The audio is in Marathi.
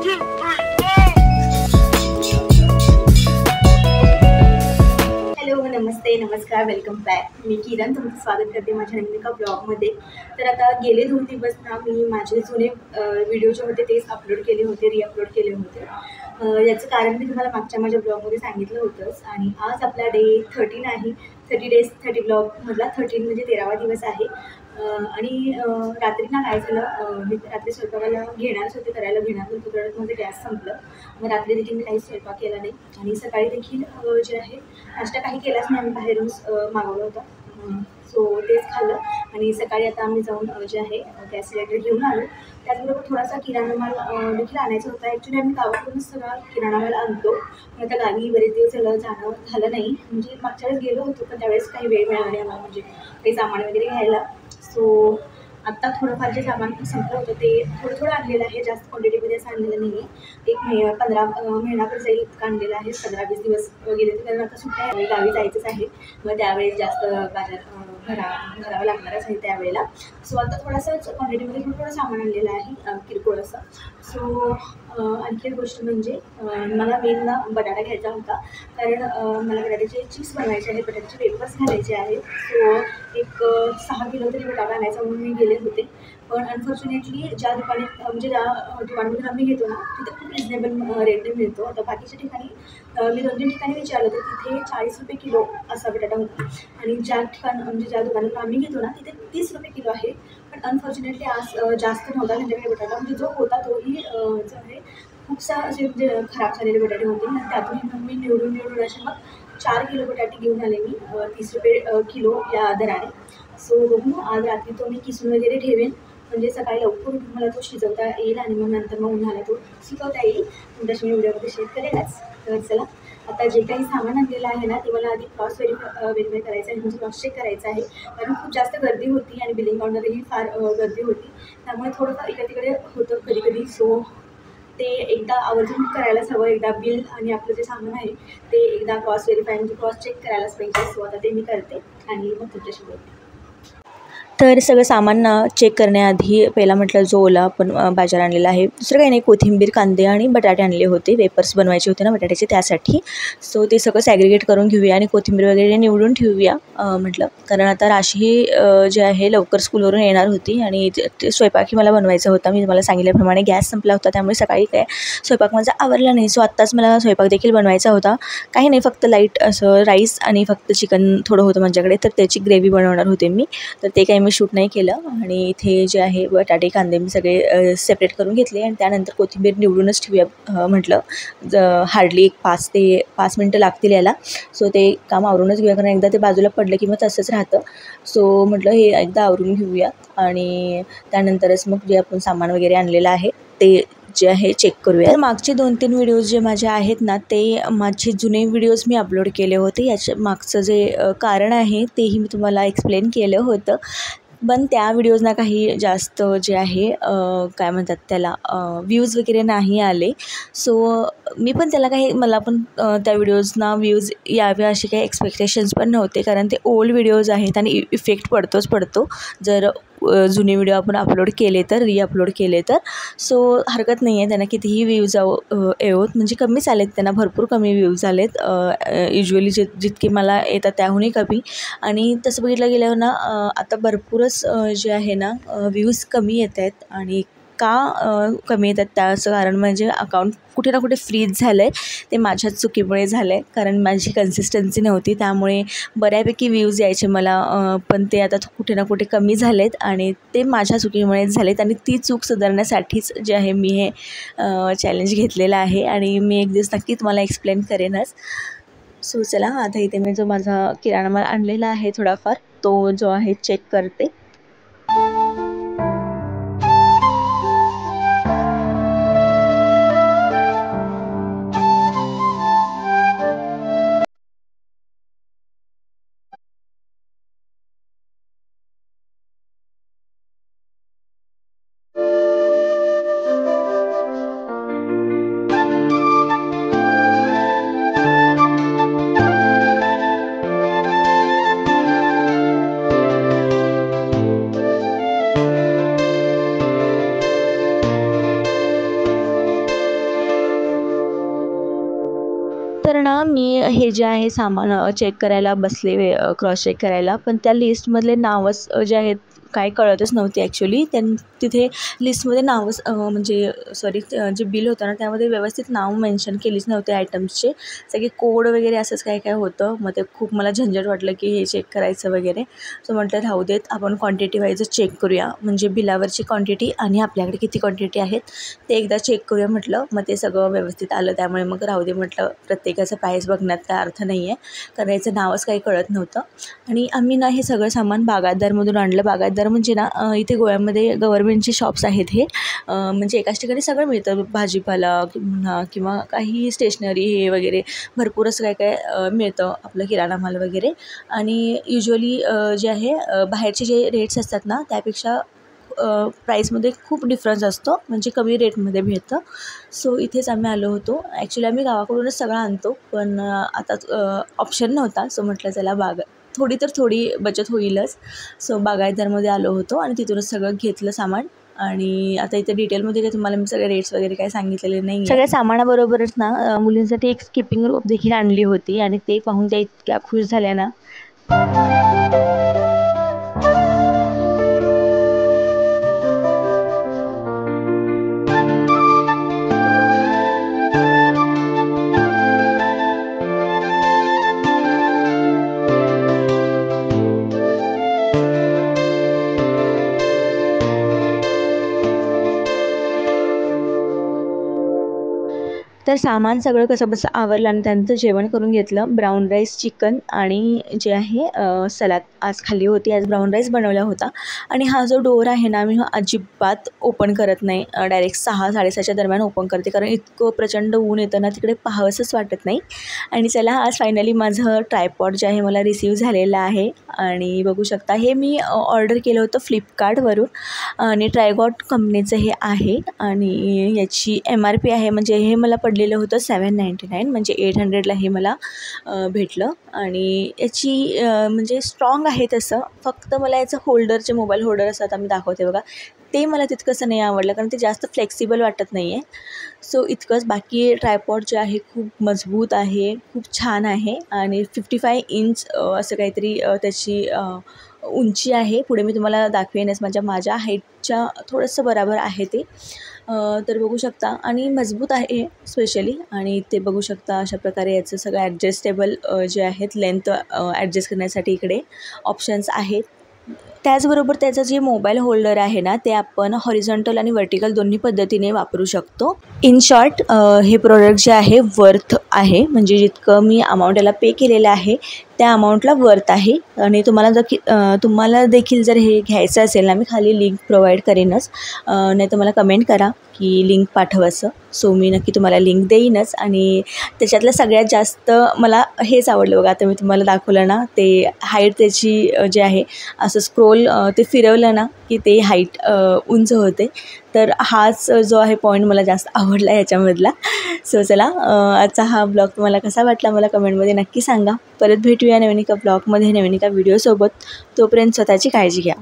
हॅलो, नमस्ते, नमस्कार, वेलकम बॅक. मी किरण तुमचं स्वागत करते माझ्या नवीन एका ब्लॉगमध्ये. तर आता गेले 2 दिवस ना मी माझे जुने व्हिडिओ जे होते तेच अपलोड केले होते, रिअपलोड केले होते. याचं कारण मी तुम्हाला मागच्या माझ्या ब्लॉगमध्ये सांगितलं होतंच. आणि आज आपला डे 13 आहे. 30 डेज 30 ब्लॉगमधला 13 म्हणजे 13वा दिवस आहे. आणि रात्री ना काय झालं, मी रात्री स्वयंपाकाला घेणारच होते, करायला घेणार होते, तर माझं गॅस संपलं. मग रात्री देखील मी काही स्वयंपाक केला नाही आणि सकाळी देखील जे आहे नाश्ता काही केलाच नाही. आम्ही बाहेरूनच मागवला होता, सो तेच खाल्लं. आणि सकाळी आता आम्ही जाऊन जे आहे गॅस सिलेंडर घेऊन आलो. त्याचबरोबर थोडासा किराणा माल देखील आणायचा होता. ॲक्च्युली आम्ही गावाकडूनच सगळा किराणा माल आणतो. पण आता गावी बरेच दिवस जाणं झालं नाही. म्हणजे मागच्या वेळेस गेलो होतो, पण त्यावेळेस काही वेळ मिळाला नाही आम्हाला, म्हणजे काही सामान वगैरे घ्यायला. सो आत्ता थोडंफार जे सामान संपलं होतं ते थोडं आणलेलं आहे, जास्त क्वांटिटीमध्ये असं आणलेलं नाही आहे. 15 महिनाभर जाईल इतकं आणलेलं आहे. 15-20 दिवस गेले तर, कारण आता सुट्ट्या आहे, गावी जायचंच आहे. मग त्यावेळेस जास्त बाजार भरावं लागणारच आहे त्यावेळेला. सो आता थोडंसंच क्वांटिटीमध्ये थोडं सामान आणलेलं आहे, किरकोळ असं. सो आणखी एक गोष्ट म्हणजे मला मेन ना बटाटा घ्यायचा होता, कारण मला बटाट्याचे चिप्स बनवायचे आहेत, बटाट्याचे वेफर्स घालायचे आहेत. सो एक 6 किलो तरी बटाटा आणायचा म्हणून मी गेले होते. पण अनफॉर्च्युनेटली ज्या दुकानात म्हणजे ज्या दुकानामधून आम्ही घेतो ना तिथे खूप रिजनेबल रेटने मिळतो. आता बाकीच्या ठिकाणी मी 2-3 ठिकाणी विचारलं तर तिथे 40 रुपये किलो असा बटाटा होता. आणि ज्या दुकानातून आम्ही घेतो ना तिथे 30 रुपये किलो आहे. पण अनफॉर्च्युनेटली आज जास्त नव्हता त्यांच्याकडे बटाटा, म्हणजे जो होता तोही जो आहे खूपसा असे म्हणजे खराब झालेले बटाटे होते. आणि त्यातून मी निवडून असे मग 4 किलो बटाटे घेऊन आले मी, 30 रुपये किलो या दराने. सो बघू, आज रात्री तो मी किसून वगैरे ठेवेन, म्हणजे सकाळी लवकर उठून मला तो शिजवता येईल आणि मग नंतर मग उन्हाला तो सुकवता येईल. तुमच्याशी मी व्हिडिओमध्ये शेअर करेनच. तर चला, आता जे काही सामान आणलेलं आहे ना ते मला आधी क्रॉस व्हेरीफाय करायचं आहे, म्हणजे क्रॉस चेक करायचं आहे. कारण खूप जास्त गर्दी होती आणि बिलिंग काउंटरही फार गर्दी होती, त्यामुळे थोडंफार इकडे तिकडे होतं कधी. सो ते एकदा आवर्जून करायलाच हवं. एकदा बिल आणि आपलं जे सामान आहे ते एकदा क्रॉस व्हेरीफाय म्हणजे क्रॉस चेक करायलाच पाहिजे. सो आता ते मी करते आणि मग तुमच्याशी बोलते. तर सगळं सामान चेक करण्याआधी पहिला म्हटलं जो ओला आपण बाजार आणलेला आहे, दुसरं काही नाही, कोथिंबीर, कांदे आणि बटाटे आणले होते. वेपर्स बनवायचे होते ना बटाट्याचे, त्यासाठी. सो ते सगळं सॅग्रिगेट करून घेऊया आणि कोथिंबीर वगैरे निवडून ठेवूया म्हटलं, कारण आता राशी जे आहे लवकर स्कूलवरून येणार होती आणि ते स्वयंपाकही मला बनवायचा होता. मी तुम्हाला सांगितल्याप्रमाणे गॅस संपला होता, त्यामुळे सकाळी काय स्वयंपाक माझा आवरला नाही. सो आत्ताच मला स्वयंपाक देखील बनवायचा होता. काही नाही, फक्त लाईट असं राईस आणि फक्त चिकन थोडं होतं माझ्याकडे, तर त्याची ग्रेव्ही बनवणार होते मी. तर ते काही मी शूट नाही केलं. आणि इथे जे आहे बटाटे, कांदे मी सगळे सेपरेट करून घेतले आणि त्यानंतर कोथिंबीर निवडूनच ठेवूया म्हटलं. हार्डली एक 5 मिनटं लागतील याला. सो ते काम आवरूनच घेऊया, कारण एकदा ते बाजूला पडलं की मग तसंच राहतं. सो म्हटलं हे एकदा आवरून घेऊया आणि त्यानंतरच मग जे आपण सामान वगैरे आणलेलं आहे ते जे आहे चेक करूया. तर मागचे 2-3 व्हिडिओज जे माझे आहेत ना ते माझे जुने व्हिडिओज मी अपलोड केले होते. याच्या मागचं जे कारण आहे तेही मी तुम्हाला एक्सप्लेन केलं होतं. पण त्या व्हिडिओजना काही जास्त जे आहे काय म्हणतात त्याला व्ह्यूज वगैरे नाही आले. सो मी पण त्याला मला पण त्या व्हिडिओजना व्ह्यूज यावे असे काही एक्सपेक्टेशन्स पण नव्हते, कारण ते ओल्ड व्हिडिओज आहेत आणि इफेक्ट पडतो जर जुने व्हिडिओ आपण अपलोड केले तर, रिअपलोड केले तर. सो हरकत नाही आहे, त्यांना कितीही व्ह्यूज येवोत, म्हणजे कमीच आलेत, त्यांना भरपूर कमी व्ह्यूज आलेत युजली जितके मला येतात त्याहूनही कमी. आणि तसं बघितलं गेल्यावर ना आता भरपूरच जे आहे ना व्ह्यूज कमी येत आहेत. आणि का कमी येतात त्याचं कारण म्हणजे अकाउंट कुठे ना कुठे फ्रीज झालं आहे. ते माझ्याच चुकीमुळे झालं आहे, कारण माझी कन्सिस्टन्सी नव्हती, त्यामुळे बऱ्यापैकी व्ह्यूज यायचे मला, पण ते आता कुठे ना कुठे कमी झालेत आणि ते माझ्या चुकीमुळेच झालेत. आणि ती चूक सुधारण्यासाठीच जे आहे मी हे चॅलेंज घेतलेलं आहे आणि मी एक दिवस नक्की तुम्हाला एक्सप्लेन करेनच. सो चला, आता इथे मी जो माझा किराणा माल आणलेला आहे थोडाफार, तो जो आहे चेक करते. तर ना मी हे जे आहे सामान चेक करायला बसले, क्रॉस चेक करायला, पण त्या लिस्टमधले नावच जे आहेत काय कळतच नव्हते ॲक्च्युली. तिथे लिस्टमध्ये नावच म्हणजे सॉरी जे बिल होतं ना त्यामध्ये व्यवस्थित नाव मेन्शन केलीच नव्हते आयटम्सचे, सगळे कोड वगैरे असंच काय काय होतं. मग ते खूप मला झंझट वाटलं की हे चेक करायचं वगैरे. सो म्हटलं राहू देत, आपण क्वांटिटी वाईज चेक करूया, म्हणजे बिलावरची क्वांटिटी आणि आपल्याकडे किती क्वांटिटी आहेत ते एकदा चेक करूया म्हटलं. मग ते सगळं व्यवस्थित आलं, त्यामुळे मग राहू दे म्हटलं, प्रत्येकाचं प्राईस बघण्यात काय अर्थ नाही आहे, कारण याचं नावच काही कळत नव्हतं. आणि आम्ही ना हे सगळं सामान बागायतदारमधून आणलं. बागायतदार म्हणजे ना इथे गोव्यामध्ये गव्हर्मेंटचे शॉप्स आहेत हे, म्हणजे एकाच ठिकाणी सगळं मिळतं, भाजीपाला म्हणा किंवा काही स्टेशनरी हे वगैरे भरपूर असं काय काय मिळतं, आपलं किराणा माल वगैरे. आणि युजली जे आहे बाहेरचे जे रेट्स असतात ना त्यापेक्षा प्राईसमध्ये खूप डिफरन्स असतो, म्हणजे कमी रेटमध्ये मिळतं. सो इथेच आम्ही आलो होतो. ॲक्च्युली आम्ही गावाकडूनच सगळं आणतो, पण आता ऑप्शन नव्हता. सो म्हटलं चला थोडी तर थोडी बचत होईलच. सो बागायतदारमध्ये आलो होतो आणि तिथूनच सगळं घेतलं सामान. आणि आता इथे डिटेलमध्ये काय तुम्हाला मी सगळे रेट्स वगैरे काय सांगितलेले नाही. सगळ्या सामानाबरोबरच ना मुलींसाठी एक स्किपिंग रोप देखील आणली होती आणि ते पाहून त्या इतक्या खुश झाल्या ना. तर सामान सगळं कसं बसं आवरलं आणि त्यानंतर जेवण करून घेतलं. ब्राऊन राईस, चिकन आणि जे आहे सलाद आज खाल्ली होती. आज ब्राऊन राईस बनवला होता. आणि हा जो डोअर आहे ना मी अजिबात ओपन करत नाही, डायरेक्ट 6-6:30च्या दरम्यान ओपन करते, कारण इतकं प्रचंड ऊन येतं ना तिकडे पाहावंसंच वाटत नाही. आणि चला आज फायनली माझं ट्रायपॉड जे आहे मला रिसीव झालेलं आहे. आणि बघू शकता हे मी ऑर्डर केलं होतं फ्लिपकार्टवरून आणि ट्रायपॉड कंपनीचं हे आहे. आणि याची MRP आहे, म्हणजे हे मला पडलेलं होतं 799, म्हणजे 800ला हे मला भेटलं. आणि याची म्हणजे स्ट्रॉंग आहे तसं, फक्त मला याचं होल्डरचे मोबाईल होल्डर असतात आम्ही दाखवते बघा, ते मला तितकंसं नाही आवडलं, कारण ते जास्त फ्लेक्सिबल वाटत नाही आहे. सो इतकंच. बाकी ट्रायपॉड जे आहे खूप मजबूत आहे, खूप छान आहे. आणि 55 इंच असं काहीतरी त्याची उंची आहे. पुढे मी तुम्हाला दाखवेनच, माझ्या हाईटच्या थोडंसं बरोबर आहे ते. तर बघू शकता आणि मजबूत आहे स्पेशली. आणि ते बघू शकता अशा प्रकारे याचं सगळं ॲडजस्टेबल जे आहेत लेंथ ॲडजस्ट करण्यासाठी इकडे ऑप्शन्स आहेत. त्याचबरोबर त्याचं जे मोबाईल होल्डर आहे ना ते आपण हॉरिझॉन्टल आणि व्हर्टिकल दोन्ही पद्धतीने वापरू शकतो. इन शॉर्ट हे प्रोडक्ट जे आहे वर्थ आहे, म्हणजे जितकं मी अमाऊंट याला पे केलेलं आहे त्या अमाऊंटला वर्थ आहे. आणि तुम्हाला देखील जर हे घ्यायचं असेल ना, मी खाली लिंक प्रोव्हाइड करेनच, नाही तर मला कमेंट करा की लिंक पाठव असं. सो मी नक्की तुम्हाला लिंक देईनच. आणि त्याच्यातलं सगळ्यात जास्त मला हेच आवडलं बघा, आता मी तुम्हाला दाखवलं ना ते हाईट त्याची जे आहे असं स्क्रोल ते फिरवलं ना की ते हाईट उंच होते. तर हाच जो आहे पॉईंट मला जास्त आवडला ह्याच्यामधला. सो चला आजचा हा ब्लॉग तुम्हाला कसा वाटला मला कमेंटमध्ये नक्की सांगा. परत भेटूया नवीन एका ब्लॉगमध्ये नवीन एका व्हिडिओसोबत. तोपर्यंत स्वतःची काळजी घ्या.